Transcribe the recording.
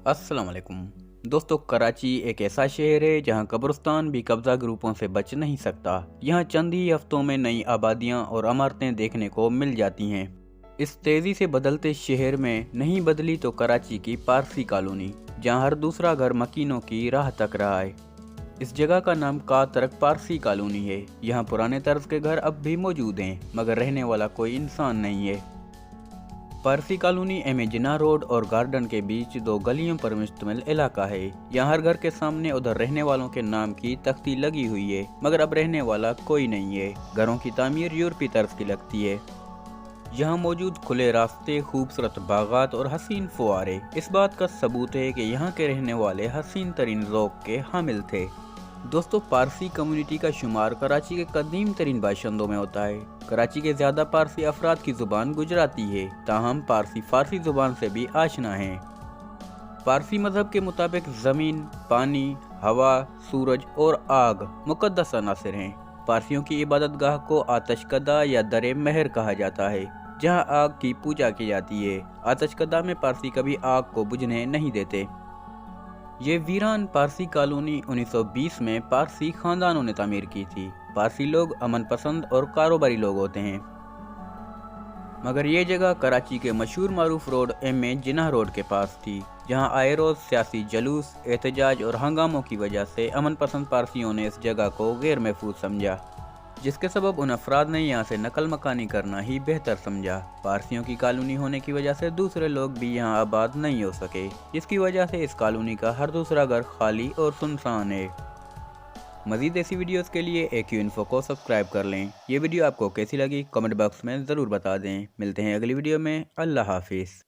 अस्सलाम वालेकुम दोस्तों, कराची एक ऐसा शहर है जहां कब्रिस्तान भी कब्जा ग्रुपों से बच नहीं सकता। यहां चंद ही हफ्तों में नई आबादियां और इमारतें देखने को मिल जाती हैं। इस तेजी से बदलते शहर में नहीं बदली तो कराची की पारसी कॉलोनी, जहां हर दूसरा घर मकीनों की राह तक रहा है। इस जगह का नाम कातरक पारसी कॉलोनी है। यहाँ पुराने तर्ज के घर अब भी मौजूद हैं, मगर रहने वाला कोई इंसान नहीं है। पारसी कॉलोनी जिन्ना रोड और गार्डन के बीच दो गलियों पर मुश्तमिल इलाका है। यहाँ हर घर के सामने उधर रहने वालों के नाम की तख्ती लगी हुई है, मगर अब रहने वाला कोई नहीं है। घरों की तामीर यूरोपी तर्ज की लगती है। यहाँ मौजूद खुले रास्ते, खूबसूरत बागात और हसीन फुआरे इस बात का सबूत है कि यहाँ के रहने वाले हसीन तरीन ज़ौक़ के हामिल थे। दोस्तों, पारसी कम्युनिटी का शुमार कराची के कदीम तरीन बाशिंदों में होता है। कराची के ज़्यादा पारसी अफराद की ज़ुबान गुजराती है, ताहम पारसी फारसी ज़ुबान से भी आशना है। पारसी मज़हब के मुताबिक ज़मीन, पानी, हवा, सूरज और आग मुक़द्दस अनासिर हैं। पारसियों की इबादत गाह को आतशकदा या दरे महर कहा जाता है, जहाँ आग की पूजा की जाती है। आतशकदा में पारसी कभी आग को बुझने नहीं देते। ये वीरान पारसी कॉलोनी 1920 में पारसी खानदानों ने तामीर की थी। पारसी लोग अमन पसंद और कारोबारी लोग होते हैं, मगर ये जगह कराची के मशहूर मारूफ रोड जिन्ना रोड के पास थी, जहां आए रोज सियासी जलूस, एहतजाज और हंगामों की वजह से अमन पसंद पारसियों ने इस जगह को गैर महफूज समझा, जिसके सबब उन अफराद ने यहाँ से नकल मकानी करना ही बेहतर समझा। पारसियों की कॉलोनी होने की वजह से दूसरे लोग भी यहाँ आबाद नहीं हो सके, जिसकी वजह से इस कॉलोनी का हर दूसरा घर खाली और सुनसान है। मज़ीद ऐसी वीडियोस के लिए AQ इन्फो को सब्सक्राइब कर लें। ये वीडियो आपको कैसी लगी कमेंट बॉक्स में ज़रूर बता दें। मिलते हैं अगली वीडियो में। अल्लाह हाफिज़।